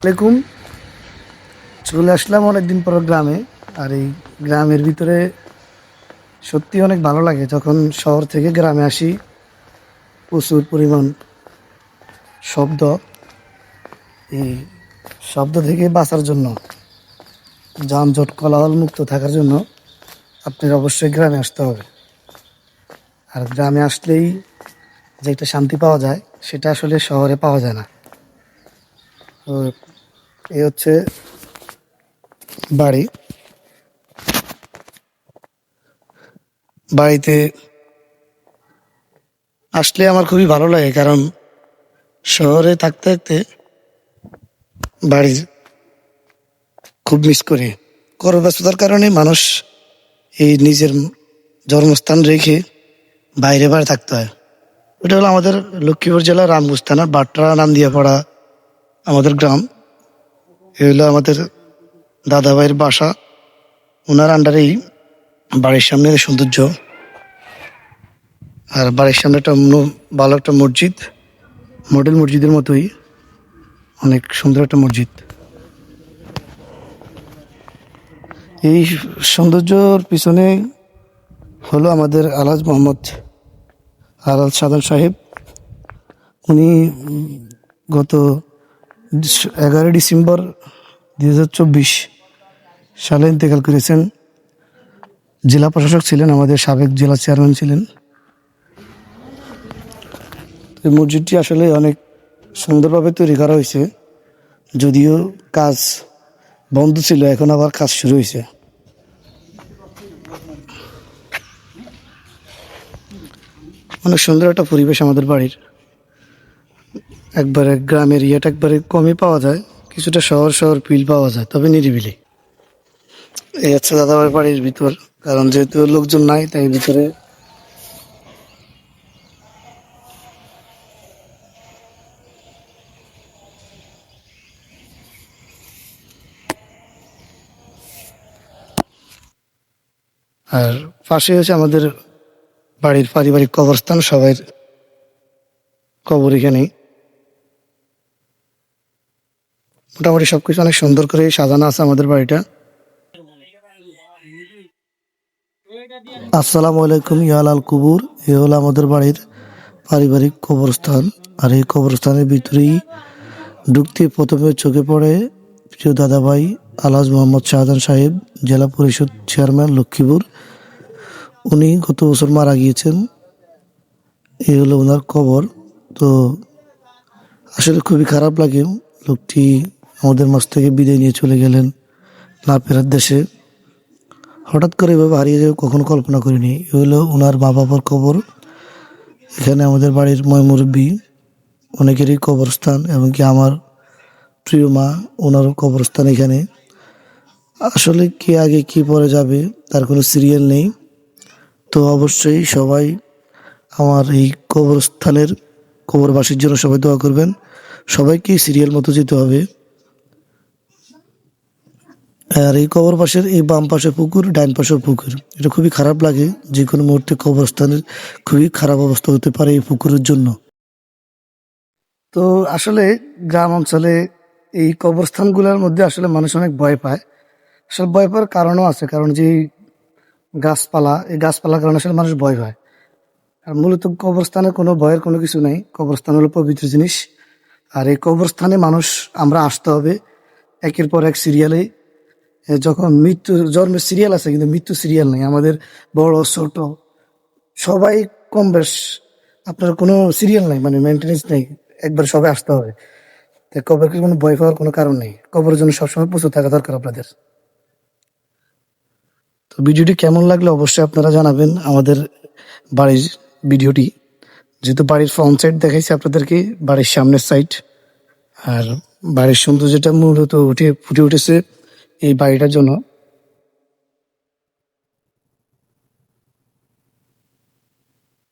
আসসালামাইকুম। চলে আসলাম অনেকদিন পর গ্রামে। আর এই গ্রামের ভিতরে সত্যি অনেক ভালো লাগে যখন শহর থেকে গ্রামে আসি। প্রচুর পরিমাণ শব্দ, এই শব্দ থেকে বাঁচার জন্য, যানজট কোলাহল মুক্ত থাকার জন্য আপনার অবশ্যই গ্রামে আসতে হবে। আর গ্রামে আসলেই যে একটা শান্তি পাওয়া যায় সেটা আসলে শহরে পাওয়া যায় না। তো এই হচ্ছে বাড়ি। বাড়িতে আসলে আমার খুবই ভালো লাগে, কারণ শহরে থাকতে থাকতে বাড়ি খুব মিস করি। কর্মব্যস্ততার কারণে মানুষ এই নিজের জন্মস্থান রেখে বাইরে বাইরে থাকতে হয়। ওটা হলো আমাদের লক্ষ্মীপুর জেলার রামগঞ্জ থানার বাট্রা নাম দিয়ে পড়া আমাদের গ্রাম। এ হলো আমাদের দাদাভাইয়ের বাসা। ওনার আন্ডারেই বাড়ির সামনের সৌন্দর্য। আর বাড়ির সামনে একটা ভালো একটা মসজিদ, মডেল মসজিদের মতোই অনেক সুন্দর একটা মসজিদ। এই সৌন্দর্যর পিছনে হলো আমাদের আলহাজ মোহাম্মদ আলাল সাদান সাহেব। উনি গত 11 ডিসেম্বর 2024 সালে ইন্তেকাল করেছেন। জেলা প্রশাসক ছিলেন, আমাদের সাবেক জেলা চেয়ারম্যান ছিলেন। এই মসজিদটি আসলে অনেক সুন্দরভাবে তৈরি করা হয়েছে, যদিও কাজ বন্ধ ছিল, এখন আবার কাজ শুরু হয়েছে। অনেক সুন্দর একটা পরিবেশ আমাদের বাড়ির। একবারে গ্রামের ইয়েটা একবারে কমই পাওয়া যায়, কিছুটা শহর শহর ফিল পাওয়া যায়, তবে নিরিবিলি। এই হচ্ছে দাদাভাই বাড়ির ভিতর, কারণ যেহেতু লোকজন নাই তাই ভিতরে আর পাশে হচ্ছে আমাদের বাড়ির পারিবারিক কবরস্থান, সবাই কবর এখানেই। মোটামুটি সবকিছু অনেক সুন্দর করে সাজানো আছে আমাদের বাড়িটা। আসসালামু আলাইকুম ইয়ালাল কুবুর। এ হলো আমাদের বাড়ির পারিবারিক কবরস্থান। আর এই কবরস্থানের ভিতরেই ঢুকতে প্রথমে চোখে পড়ে প্রিয় দাদাভাই আলহাজ মোহাম্মদ শাহজাহান সাহেব, জেলা পরিষদ চেয়ারম্যান লক্ষ্মীপুর। উনি গত বছর মারা গিয়েছেন। এই হলো ওনার কবর। তো আসলে খুবই খারাপ লাগে, লোকটি আমাদের মাঝ থেকে বিদায় নিয়ে চলে গেলেন না ফেরার দেশে। হঠাৎ করে এভাবে হারিয়ে যাবে কখনো কল্পনা করিনি। এ হলো ওনার মা বাবার কবর। এখানে আমাদের বাড়ির মুরব্বী অনেকেরই কবরস্থান, এমনকি আমার প্রিয় মা, ওনারও কবরস্থান এখানে। আসলে কে আগে কি পরে যাবে তার কোনো সিরিয়াল নেই। তো অবশ্যই সবাই আমার এই কবরস্থানের কবরবাসীর জন্য সবাই দোয়া করবেন। সবাইকে সিরিয়াল মতো যেতে হবে। আর এই কবর পাশের এই বাম পাশে পুকুর, ডাইন পাশে পুকুর। এটা খুবই খারাপ লাগে, যে কোনো মুহূর্তে কবরস্থানের খুবই খারাপ অবস্থা হতে পারে এই পুকুরের জন্য। তো আসলে গ্রাম অঞ্চলে এই কবরস্থানগুলোর মধ্যে আসলে মানুষ অনেক ভয় পায়। আসলে ভয় পাওয়ার কারণও আছে, কারণ যে গাছপালা, এই গাছপালার কারণে আসলে মানুষ ভয় পায়। আর মূলত কবরস্থানে কোনো ভয়ের কোনো কিছু নেই। কবরস্থান হলো পবিত্র জিনিস। আর এই কবরস্থানে মানুষ আমরা আসতে হবে একের পর এক সিরিয়ালে। যখন মৃত্যু জন্মের সিরিয়াল আছে কিন্তু মৃত্যু সিরিয়াল নেই। আমাদের বড় ছোট সবাই কম বেশ, আপনার কোনো সিরিয়াল নাই, মানে মেনটেনেন্স নেই, একবার সবাই আসতে হবে। তাই কবরকে কোনো ভয় পাওয়ার কোনো কারণ নেই। কবরের জন্য সবসময় প্রস্তুত থাকা দরকার আপনাদের। তো ভিডিওটি কেমন লাগলো অবশ্যই আপনারা জানাবেন। আমাদের বাড়ির ভিডিওটি, যেহেতু বাড়ির ফ্রন্ট সাইড দেখাইছি আপনাদেরকে, বাড়ির সামনের সাইড। আর বাড়ির সৌন্দর্যটা মূলত ফুটে উঠেছে এই বাড়িটার জন্য।